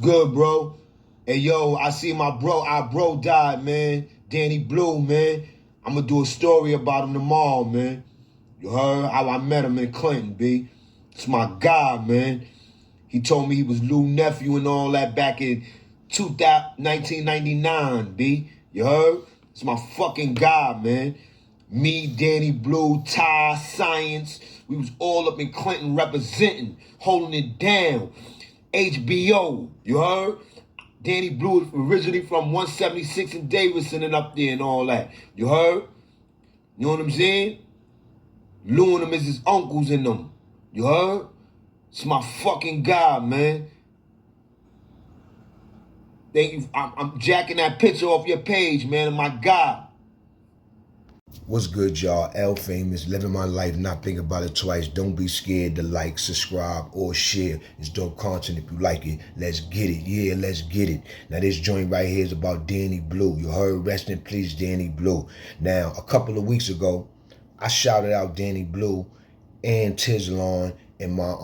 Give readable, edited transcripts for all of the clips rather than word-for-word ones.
good, bro? Hey, yo, I see our bro died, man. Danny Blue, man. I'm gonna do a story about him tomorrow, man. You heard how I met him in Clinton, B. It's my guy, man. He told me he was Lou nephew and all that back in 1999, B. You heard? It's my fucking guy, man. Me, Danny Blue, Ty, Science. We was all up in Clinton representing, holding it down. HBO, you heard? Danny Blue is originally from 176 in Davidson and up there and all that. You heard? You know what I'm saying? Lou and them is his uncles in them. You heard? It's my fucking guy, man. Thank you. I'm jacking that picture off your page, man, of my guy. What's good, y'all? L Famous, living my life, not thinking about it twice. Don't be scared to like, subscribe, or share. It's dope content if you like it. Let's get it. Yeah, let's get it. Now, this joint right here is about Danny Blue. You heard? Rest in peace, Danny Blue. Now, a couple of weeks ago, I shouted out Danny Blue and Tizlon in my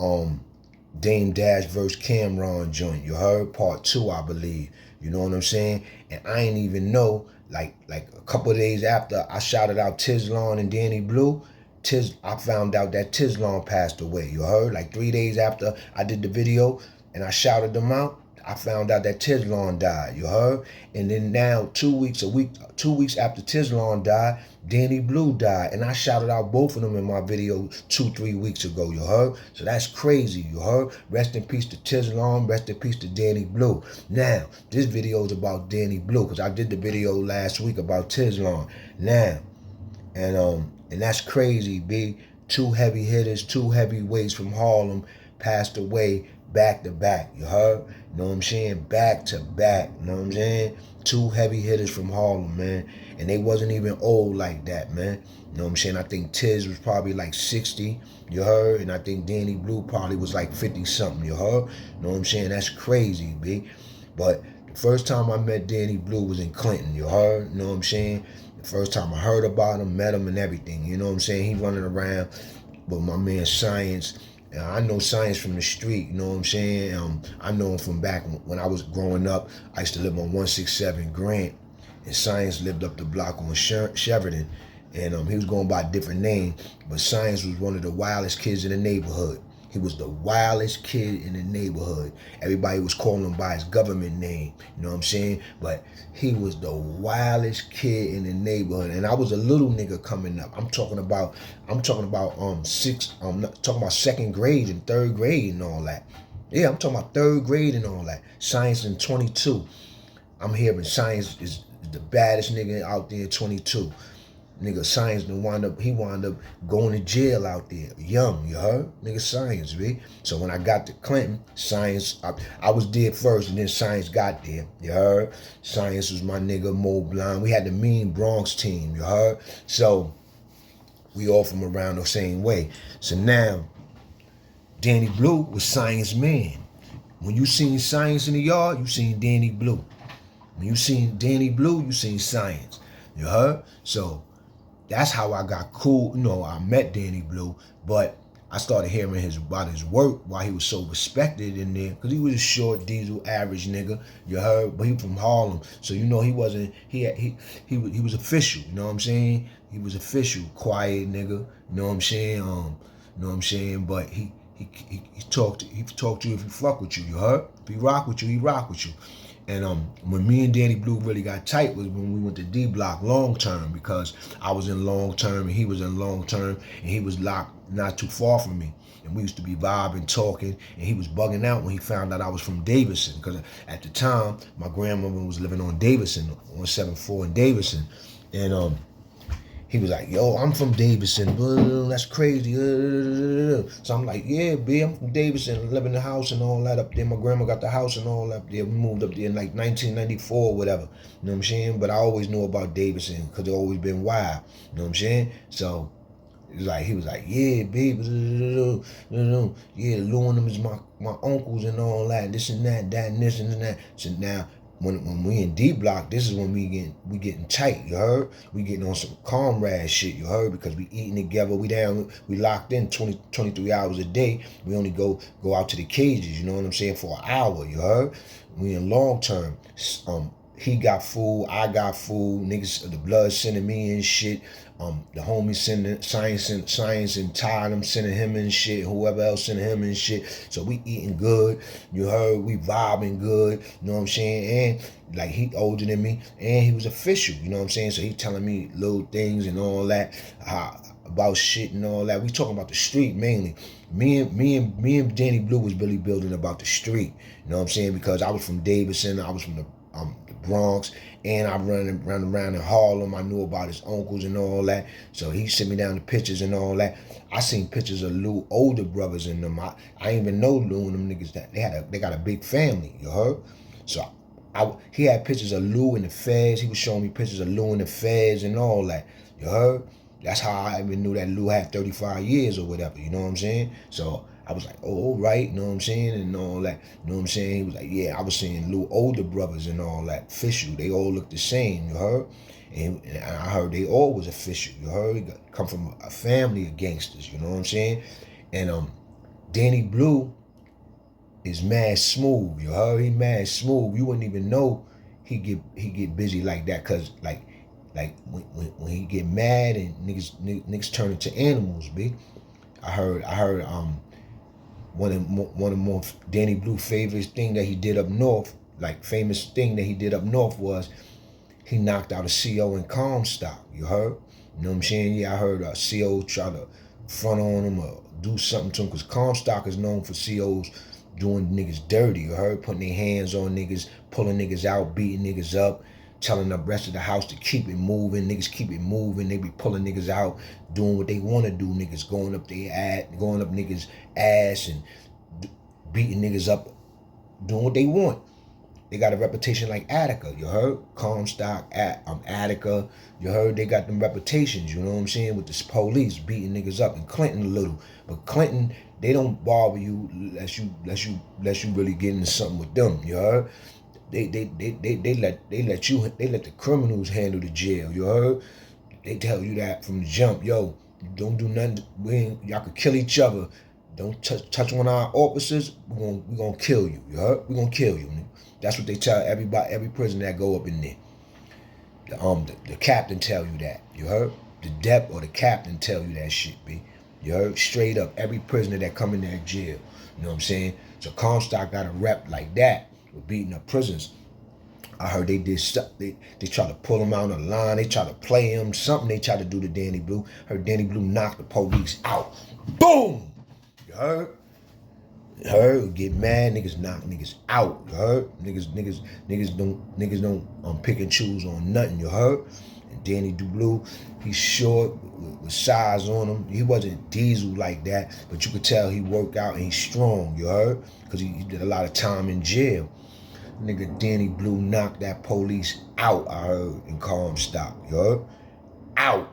Dame Dash vs. Cameron joint. You heard? Part 2, I believe. You know what I'm saying? And I ain't even know, like a couple of days after I shouted out Tizlon and Danny Blue, I found out that Tizlon passed away. You heard? Like 3 days after I did the video and I shouted them out, I found out that Tizlon died. You heard? And then now 2 weeks after Tizlon died, Danny Blue died. And I shouted out both of them in my video 2-3 weeks ago. You heard? So that's crazy. You heard? Rest in peace to Tizlon. Rest in peace to Danny Blue. Now, this video is about Danny Blue because I did the video last week about Tizlon. Now, and that's crazy, B. 2 heavy hitters, 2 heavyweights from Harlem passed away back to back. You heard? You know what I'm saying? Back to back. You know what I'm saying? 2 heavy hitters from Harlem, man. And they wasn't even old like that, man. You know what I'm saying? I think Tiz was probably like 60, you heard? And I think Danny Blue probably was like 50-something, you heard? You know what I'm saying? That's crazy, B. But the first time I met Danny Blue was in Clinton, you heard? You know what I'm saying? The first time I heard about him, met him and everything, you know what I'm saying? He running around with my man Science. I know Science from the street, you know what I'm saying? I know him from back when I was growing up. I used to live on 167 Grant, and Science lived up the block on Sheridan, and he was going by a different name, but Science was one of the wildest kids in the neighborhood. He was the wildest kid in the neighborhood. Everybody was calling him by his government name, you know what I'm saying? But he was the wildest kid in the neighborhood. And I was a little nigga coming up. I'm talking about second grade and third grade and all that. Yeah, I'm talking about third grade and all that. Science in 22. I'm hearing Science is the baddest nigga out there in 22. Nigga, Science wound up going to jail out there, young, you heard? Nigga, Science, B. So when I got to Clinton, Science, I was there first, and then Science got there, you heard? Science was my nigga, Mo Blind. We had the mean Bronx team, you heard? So we all from around the same way. So now, Danny Blue was Science man. When you seen Science in the yard, you seen Danny Blue. When you seen Danny Blue, you seen Science, you heard? So that's how I got cool. You know, I met Danny Blue, but I started hearing about his work, why he was so respected in there, because he was a short, diesel, average nigga, you heard? But he from Harlem, so you know he wasn't. He was official. You know what I'm saying? He was official, quiet nigga. You know what I'm saying? You know what I'm saying? But he talked to you if he fuck with you. You heard? If he rock with you, he rock with you. And when me and Danny Blue really got tight was when we went to D Block long term, because I was in long term and he was in long term, and he was locked not too far from me. And we used to be vibing, talking, and he was bugging out when he found out I was from Davidson, because at the time my grandmother was living on Davidson, on 74 in Davidson, and he was like, yo, I'm from Davidson. That's crazy. So I'm like, yeah, B, I'm from Davidson. I live in the house and all that up there. My grandma got the house and all up there. We moved up there in like 1994 or whatever. You know what I'm saying? But I always knew about Davidson because it always been wild. You know what I'm saying? So he was like, yeah, baby, yeah, Lou and them is my uncles and all that, this and that, and this and that. So now, when we in D Block, this is when we getting tight, you heard? We getting on some comrade shit, you heard? Because we eating together, we locked in 23 hours a day. We only go out to the cages, you know what I'm saying, for an hour, you heard? We in long term. He got food, I got food. Niggas, the blood sending me and shit. The homies sending science and Ty them sending him and shit. Whoever else sending him and shit. So we eating good. You heard, we vibing good. You know what I'm saying? And like he older than me, and he was official. You know what I'm saying? So he telling me little things and all that. About shit and all that. We talking about the street mainly. Me and Danny Blue was really building about the street. You know what I'm saying? Because I was from Davidson, I was from the Bronx, and I run around in Harlem. I knew about his uncles and all that. So he sent me down the pictures and all that. I seen pictures of Lou older brothers in them. I didn't even know Lou and them niggas that they got a big family. You heard? So he had pictures of Lou and the feds. He was showing me pictures of Lou and the feds and all that. You heard? That's how I even knew that Lou had 35 years or whatever, you know what I'm saying? So I was like, oh, all right, you know what I'm saying? And all that, you know what I'm saying? He was like, yeah, I was seeing Lou older brothers and all that, official. They all look the same, you heard? And I heard they all was official, you heard? He come from a family of gangsters, you know what I'm saying? And Danny Blue is mad smooth, you heard? He mad smooth. You wouldn't even know he get busy like that, cause like when he get mad and niggas turn into animals, b. I heard one of more Danny Blue favorite thing that he did up north, like famous thing that he did up north was he knocked out a CO in Comstock. You heard? You know what I'm saying? Yeah, I heard a CO try to front on him or do something to him, because Comstock is known for COs doing niggas dirty. You heard? Putting their hands on niggas, pulling niggas out, beating niggas up, telling the rest of the house to keep it moving. Niggas keep it moving. They be pulling niggas out, doing what they want to do. Niggas going up niggas' ass and beating niggas up, doing what they want. They got a reputation like Attica, you heard? Comstock, Attica, you heard? They got them reputations, you know what I'm saying? With the police beating niggas up, and Clinton a little. But Clinton, they don't bother you unless you really get into something with them, you heard? They let the criminals handle the jail, you heard? They tell you that from the jump, yo, don't do nothing, y'all could kill each other. Don't touch one of our officers, we're gonna kill you, you heard? We're gonna kill you, nigga. That's what they tell every prisoner that go up in there. The captain tell you that, you heard? The dep or the captain tell you that shit, b. You heard? Straight up, every prisoner that come in that jail, you know what I'm saying? So Comstock got a rep like that with beating up prisons. I heard they did stuff. They try to pull him out on the line. They try to play him. Something they try to do to Danny Blue. Heard Danny Blue knock the police out. Boom! You heard? You heard? Get mad, niggas knock niggas out. You heard? Niggas don't pick and choose on nothing. You heard? And Danny Blue, he's short with size on him. He wasn't diesel like that, but you could tell he worked out and he's strong. You heard? Because he did a lot of time in jail. Nigga Danny Blue knocked that police out, I heard, in Comstock, you heard? Out.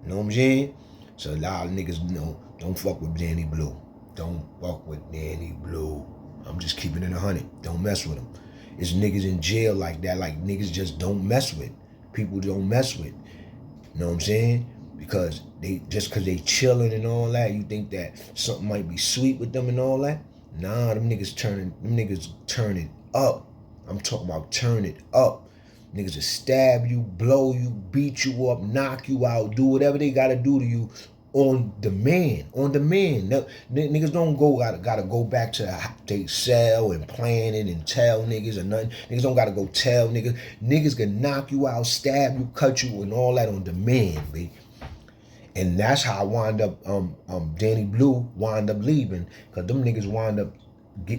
You know what I'm saying? So a lot of niggas know, don't fuck with Danny Blue. Don't fuck with Danny Blue. I'm just keeping it 100. Don't mess with him. It's niggas in jail like that, like niggas just don't mess with. People don't mess with. You know what I'm saying? Because they chilling and all that, you think that something might be sweet with them and all that? Nah, them niggas turn it up. I'm talking about turn it up. Niggas will stab you, blow you, beat you up, knock you out, do whatever they gotta do to you on demand. On demand. Niggas don't gotta go back to their cell and plan it and tell niggas or nothing. Niggas don't gotta go tell niggas. Niggas can knock you out, stab you, cut you, and all that on demand, baby. And that's how I wind up, Danny Blue wind up leaving, because them niggas wind up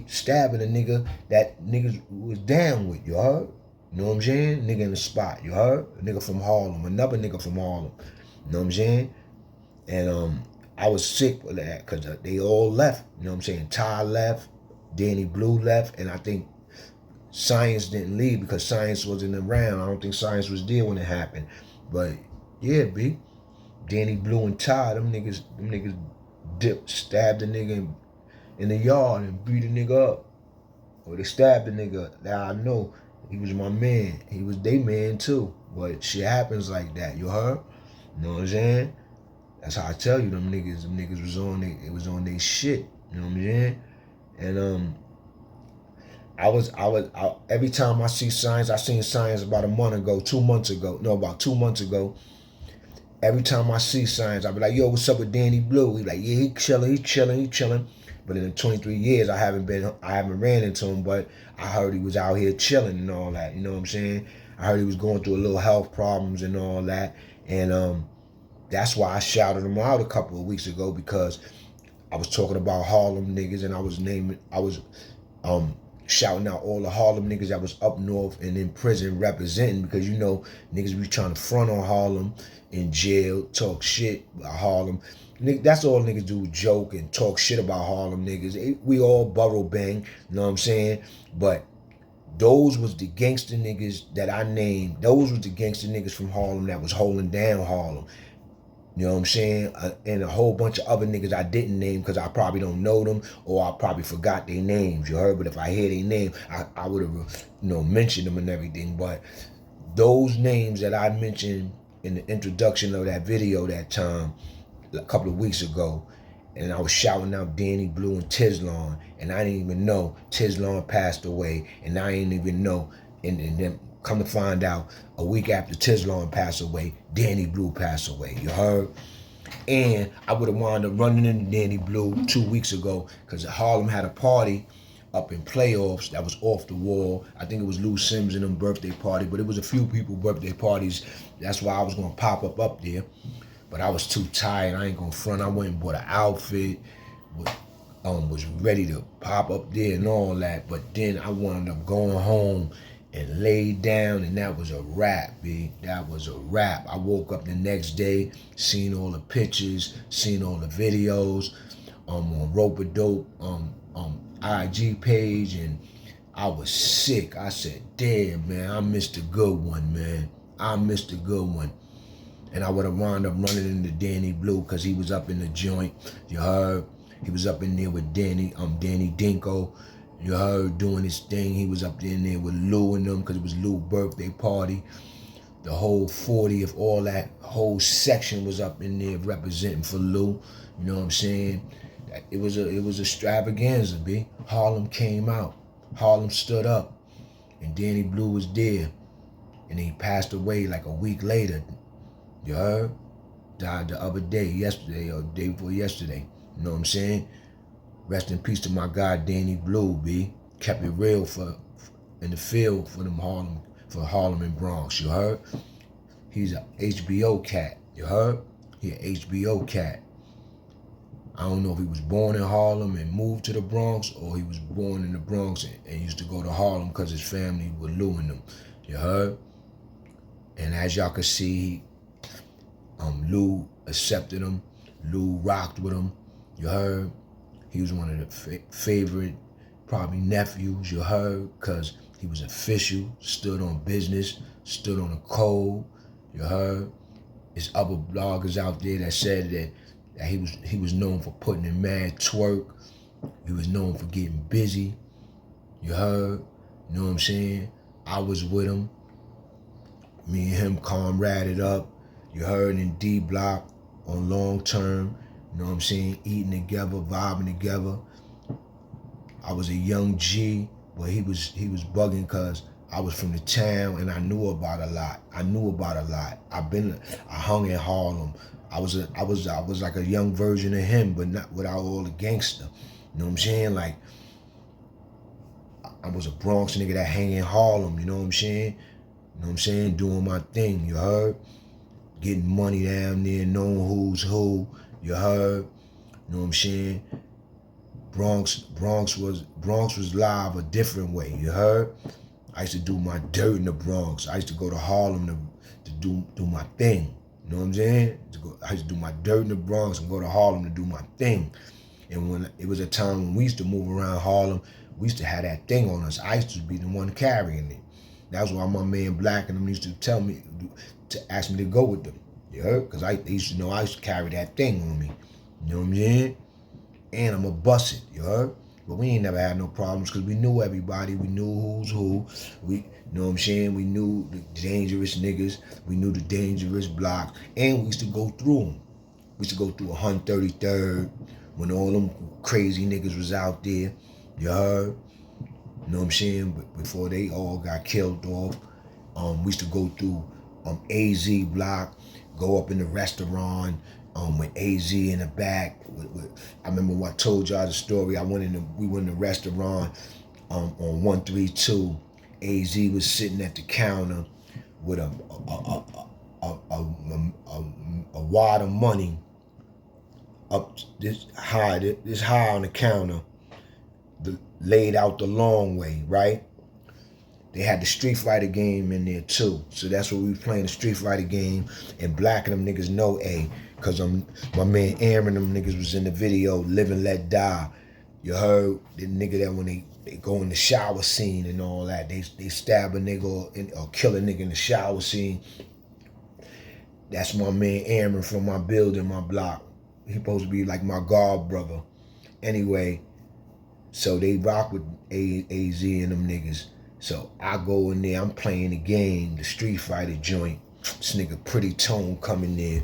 stabbing a nigga that niggas was down with, you heard? You know what I'm saying? Nigga in the spot, you heard? A nigga from Harlem, another nigga from Harlem. You know what I'm saying? And I was sick with that because they all left. You know what I'm saying? Ty left, Danny Blue left, and I think Science didn't leave because Science wasn't around. I don't think Science was there when it happened. But yeah, B. Danny Blue and Ty, them niggas stabbed a nigga in the yard and beat a nigga up. Or they stabbed a nigga that I know. He was my man. He was they man too. But shit happens like that, you heard? You know what I'm saying? That's how I tell you them niggas was on their shit. You know what I'm saying? And every time I see signs, I seen signs about a month ago, 2 months ago, no, about 2 months ago. Every time I see signs, I be like, yo, what's up with Danny Blue? He like, yeah, he chilling. But in the 23 years, I haven't ran into him, but I heard he was out here chilling and all that. You know what I'm saying? I heard he was going through a little health problems and all that. And that's why I shouted him out a couple of weeks ago, because I was talking about Harlem niggas, and I was shouting out all the Harlem niggas that was up north and in prison representing, because you know niggas be trying to front on Harlem, in jail, talk shit about Harlem. That's all niggas do, joke and talk shit about Harlem niggas. We all borough bang, you know what I'm saying? But those was the gangster niggas that I named. Those was the gangster niggas from Harlem that was holding down Harlem. You know what I'm saying? And a whole bunch of other niggas I didn't name because I probably don't know them, or I probably forgot their names, you heard? But if I hear their name, I would have, mentioned them and everything. But those names that I mentioned in the introduction of that video that time, a couple of weeks ago, and I was shouting out Danny Blue and Tizlon, and I didn't even know Tizlon passed away, and I didn't even know, and then come to find out, a week after Tizlon passed away, Danny Blue passed away, you heard? And I would have wound up running into Danny Blue 2 weeks ago, because Harlem had a party up in playoffs that was off the wall. I think it was Lou Sims and them birthday party, but it was a few people birthday parties. That's why I was gonna pop up there. But I was too tired. I ain't gonna front. I went and bought an outfit, was ready to pop up there and all that. But then I wound up going home and laid down, and that was a wrap, B. That was a wrap. I woke up the next day, seen all the pictures, seen all the videos on Rope-A-Dope IG page, and I was sick. I said, damn, man, I missed a good one, man. I missed a good one. And I would have wound up running into Danny Blue, because he was up in the joint, you heard? He was up in there with Danny Dinko, you heard, doing his thing. He was up in there with Lou and them, because it was Lou's birthday party. The whole 40th, all that whole section was up in there representing for Lou, you know what I'm saying? It was extravaganza, B. Harlem came out. Harlem stood up, and Danny Blue was there. And he passed away like a week later. You heard? Died the other day, yesterday, or the day before yesterday. You know what I'm saying? Rest in peace to my guy Danny Blue, B. Kept it real in the field for Harlem and Bronx. You heard? He's a HBO cat. You heard? He an HBO cat. I don't know if he was born in Harlem and moved to the Bronx, or he was born in the Bronx and used to go to Harlem because his family were Lou and them. You heard? And as y'all can see, Lou accepted him. Lou rocked with him. You heard? He was one of the favorite, probably nephews, you heard, because he was official, stood on business, stood on the code, you heard? There's other bloggers out there that said that he was known for putting in mad twerk. He was known for getting busy, you heard? You know what I'm saying? I was with him. Me and him comraded up, you heard, in D Block on long term, you know what I'm saying, eating together, vibing together. I was a young G, but he was bugging because I was from the town and I knew about a lot. I hung in Harlem. I was like a young version of him, but not without all the gangster. You know what I'm saying? Like, I was a Bronx nigga that hang in Harlem, you know what I'm saying? You know what I'm saying? Doing my thing, you heard? Getting money down there, knowing who's who, you heard? You know what I'm saying? Bronx was live a different way, you heard? I used to do my dirt in the Bronx. I used to go to Harlem to do my thing. You know what I'm saying? I used to do my dirt in the Bronx and go to Harlem to do my thing. And when it was a time when we used to move around Harlem, we used to have that thing on us. I used to be the one carrying it. That's why my man Black and them used to tell me, to ask me to go with them. You heard? Because they used to know I used to carry that thing on me. You know what I'm saying? And I'm going to bust it. You heard? But we ain't never had no problems because we knew everybody. We knew who's who. You know what I'm saying? We knew the dangerous niggas. We knew the dangerous blocks. And we used to go through them. We used to go through 133rd when all them crazy niggas was out there. You heard? You know what I'm saying? But before they all got killed off, we used to go through AZ block, go up in the restaurant with AZ in the back. I remember when I told y'all the story. We went in the restaurant on 132. AZ was sitting at the counter with a wad of money up this high on the counter, laid out the long way, right? They had the Street Fighter game in there too. So that's what we was playing, the Street Fighter game. And Black and them niggas know cause my man Aaron them niggas was in the video, Live and Let Die. You heard the nigga that when they go in the shower scene and all that, they stab a nigga or kill a nigga in the shower scene. That's my man Aaron from my building, my block. He supposed to be like my god brother. Anyway, so they rock with AZ and them niggas. So I go in there, I'm playing the game, the Street Fighter joint. This nigga Pretty Tone coming there.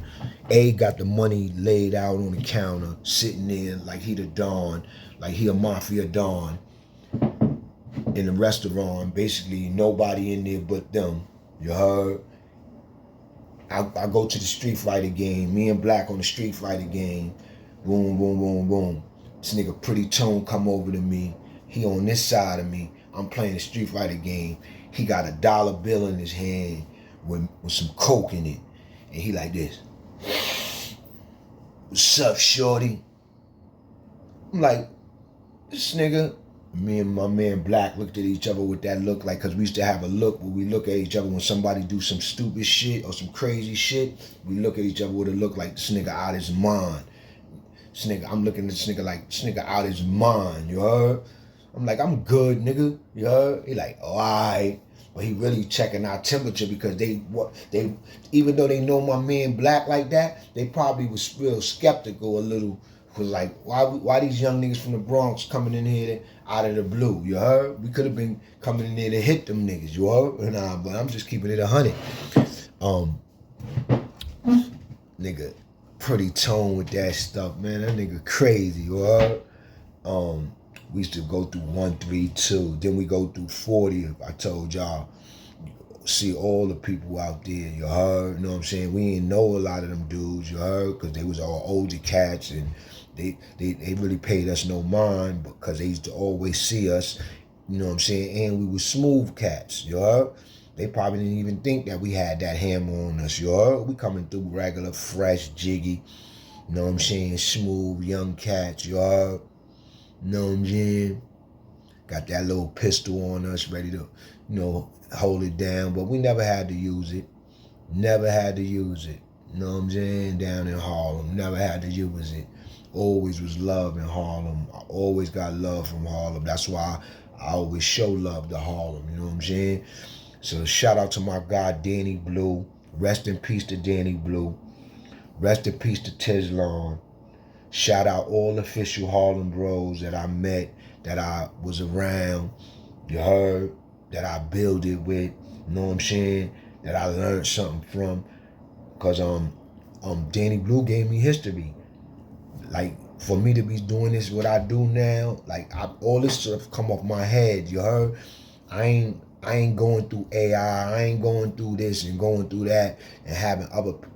Got the money laid out on the counter, sitting there like he the Don, like he a mafia Don in the restaurant. Basically, nobody in there but them. You heard? I go to the Street Fighter game. Me and Black on the Street Fighter game. Boom, boom, boom, boom. This nigga Pretty Tone come over to me. He on this side of me. I'm playing the Street Fighter game. He got $1 bill in his hand with some coke in it. And he like this. What's up, shorty? I'm like, this nigga. Me and my man Black looked at each other with that look, like, cause we used to have a look where we look at each other when somebody do some stupid shit or some crazy shit. We look at each other with a look like this nigga out his mind. This nigga, I'm looking at this nigga like this nigga out his mind, you heard? I'm like, I'm good, nigga, you heard? He like, oh, all right. But he really checking our temperature because they even though they know my man Black like that, they probably was real skeptical a little. Was like, why these young niggas from the Bronx coming in here out of the blue, you heard? We could have been coming in there to hit them niggas, you heard? Nah, but I'm just keeping it 100. Nigga, Pretty Tone with that stuff, man. That nigga crazy, you heard? We used to go through 132, then we go through 40, I told y'all. See all the people out there, you heard? You know what I'm saying? We ain't know a lot of them dudes, you heard? Because they was all older cats and they really paid us no mind because they used to always see us, you know what I'm saying? And we were smooth cats, you heard? They probably didn't even think that we had that hammer on us, you heard? We coming through regular, fresh, jiggy, you know what I'm saying? Smooth, young cats, you heard? You know what I'm saying? Got that little pistol on us, ready to, you know, hold it down, but we never had to use it. Never had to use it. You know what I'm saying? Down in Harlem, never had to use it. Always was love in Harlem. I always got love from Harlem. That's why I always show love to Harlem, you know what I'm saying? So shout out to my guy, Danny Blue. Rest in peace to Danny Blue. Rest in peace to Tizlon. Shout out all official Harlem bros that I met, that I was around, you heard, that I builded with, you know what I'm saying, that I learned something from. Cause Danny Blue gave me history. Like, for me to be doing this, what I do now, like all this stuff come off my head, you heard? I ain't going through AI, I ain't going through this and going through that and having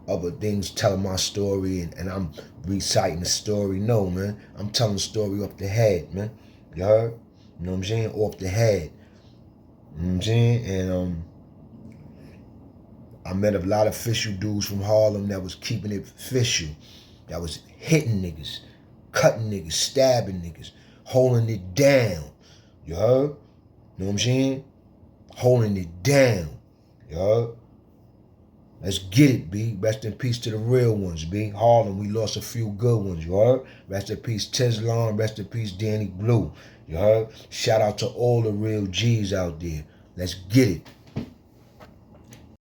other things telling my story and I'm reciting the story. No, man. I'm telling the story off the head, man. You heard? You know what I'm saying? Off the head. You know what I'm saying? And I met a lot of official dudes from Harlem that was keeping it official. That was hitting niggas, cutting niggas, stabbing niggas, holding it down. You heard? You know what I'm saying? Holding it down. You heard? Let's get it, B. Rest in peace to the real ones, B. Harlem, we lost a few good ones, you heard? Rest in peace, Tizlon. Rest in peace, Danny Blue. You heard? Shout out to all the real G's out there. Let's get it.